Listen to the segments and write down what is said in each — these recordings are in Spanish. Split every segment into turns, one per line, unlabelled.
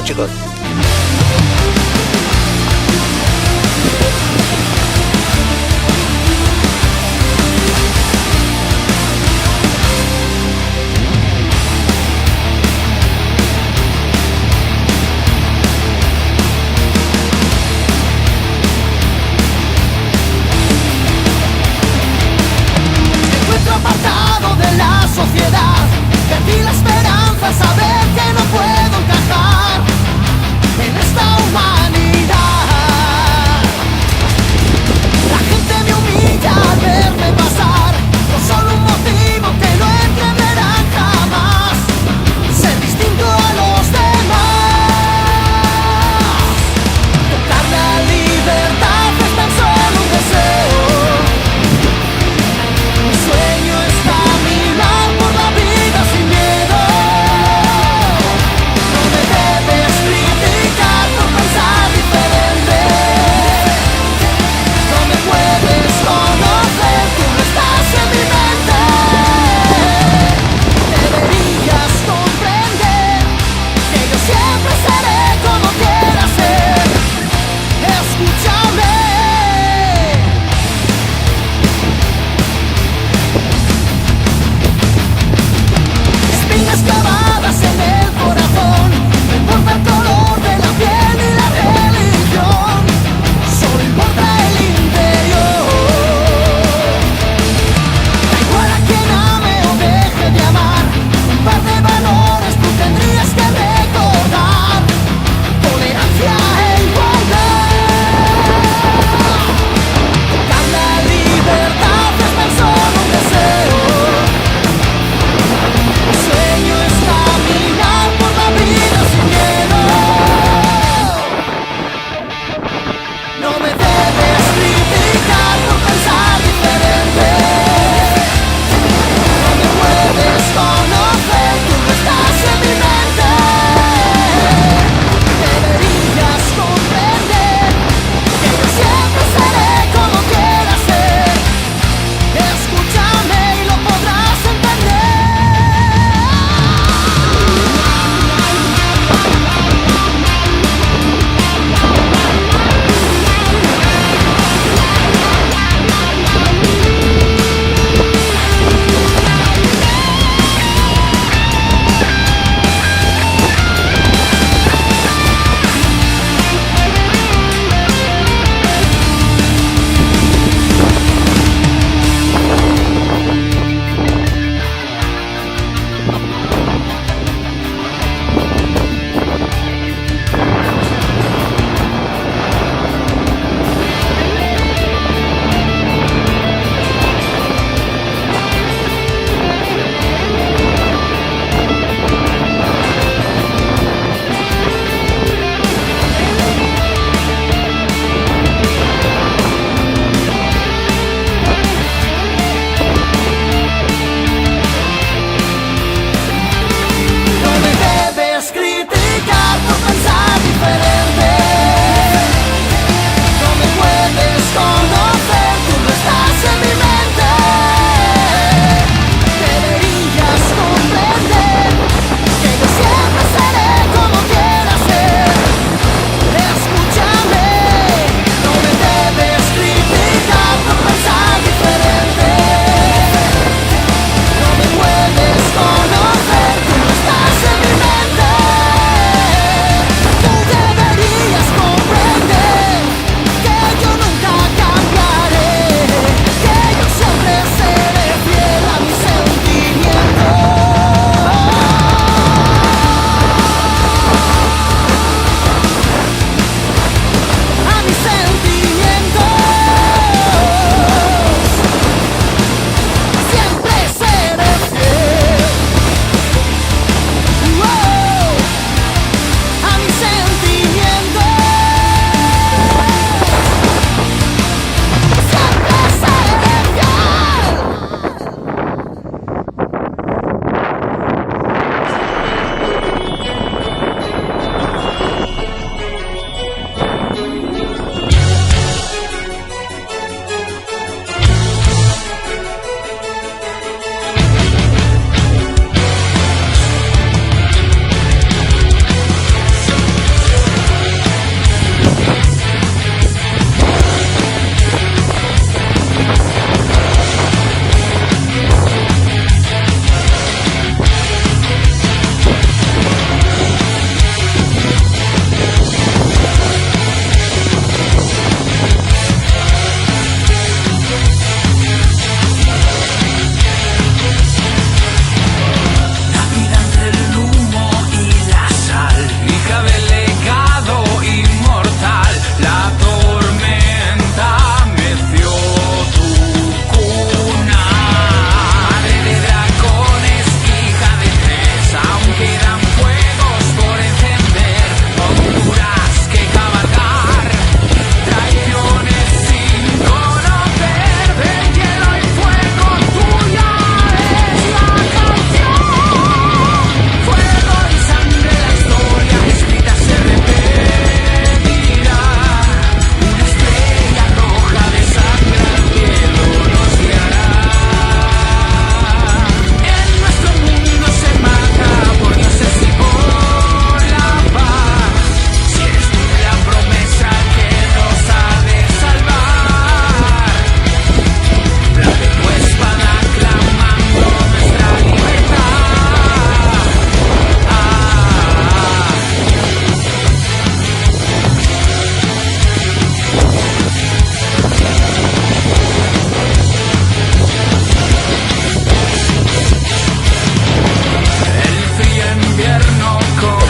chicos.
Apartado de la sociedad, perdí la esperanza, saber que no puedo encajar.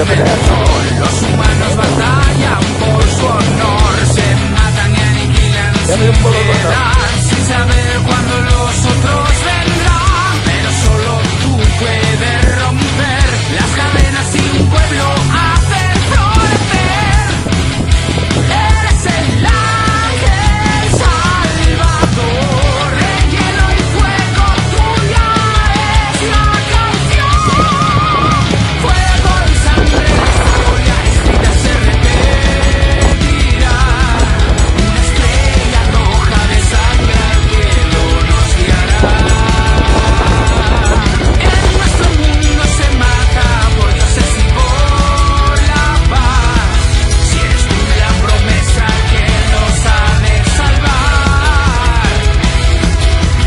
a pelear.
Los humanos batallan por su honor, se matan y aniquilan sin piedad, sin saber cuándo los otros vendrán. Pero solo tú puedes romper las cadenas y un pueblo hacer florecer. Eres el ángel salvador, en hielo y fuego tuya es la canción. Fuego y sangre, la historia escrita se repetirá. Una estrella roja de sangre al cielo nos guiará. En nuestro mundo se mata por dioses y por la paz. Si eres tú la promesa que nos ha de salvar,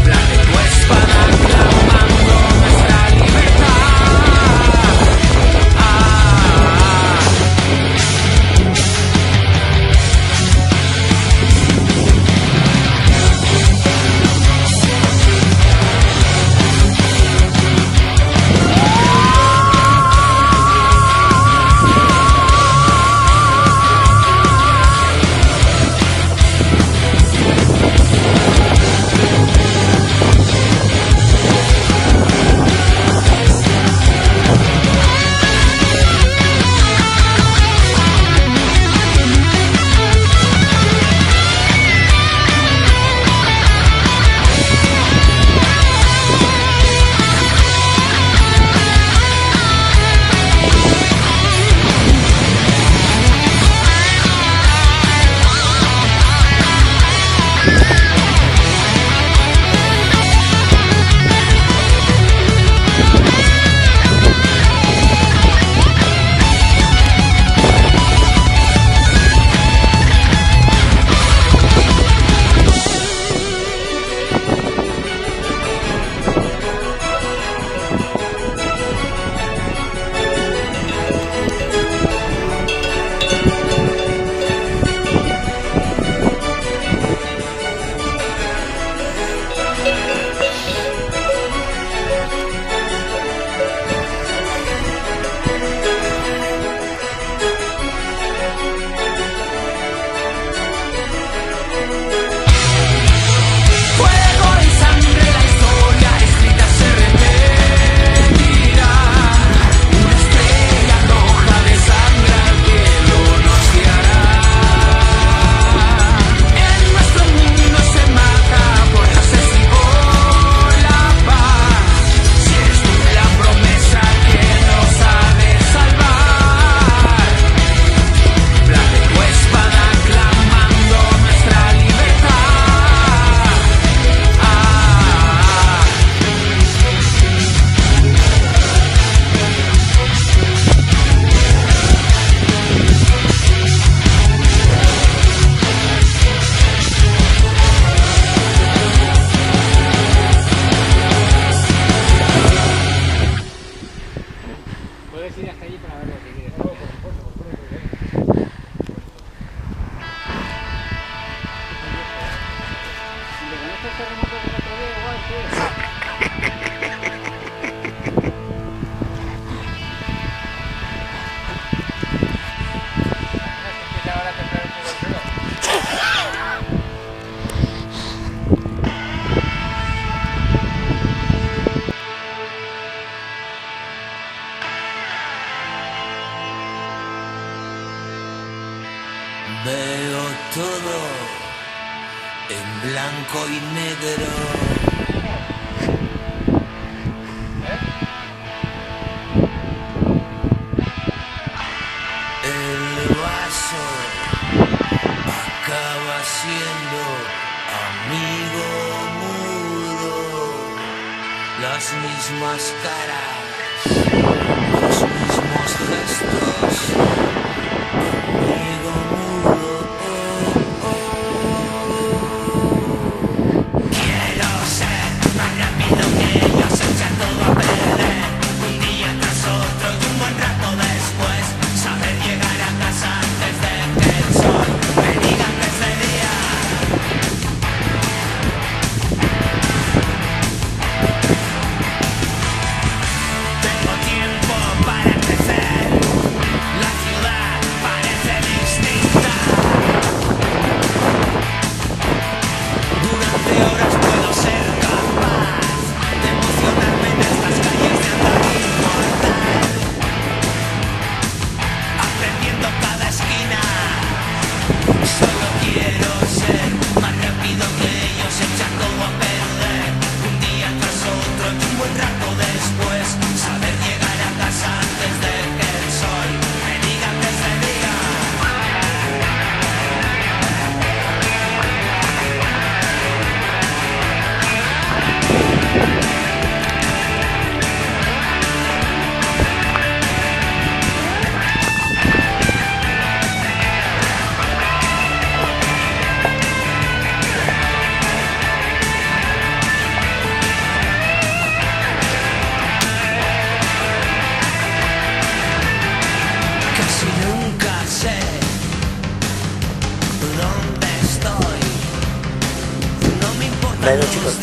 blande tu espada clamando nuestra libertad. Fuego y sangre, la historia escrita se repetirá. Una estrella roja de sangre al cielo nos guiará. En nuestro mundo se mata por dioses y por la paz. Si eres tú la promesa que nos ha de salvar, blande tu espada clamando nuestra libertad.
Puedes ir hasta allí para ver lo que quieres. Si le conectas el remoto del otro día, igual, sí. Empieza ahora a temblar un poco el suelo.
Veo todo en blanco y negro. El vaso acaba siendo amigo mudo. Las mismas caras, los mismos gestos. Amigo mudo. Quiero ser más rápido que ellos, echar todo a perder. Un día tras otro y un buen rato después, saber llegar a casa antes de que el sol me diga que es de día. Tengo tiempo para crecer.
Bueno chicos,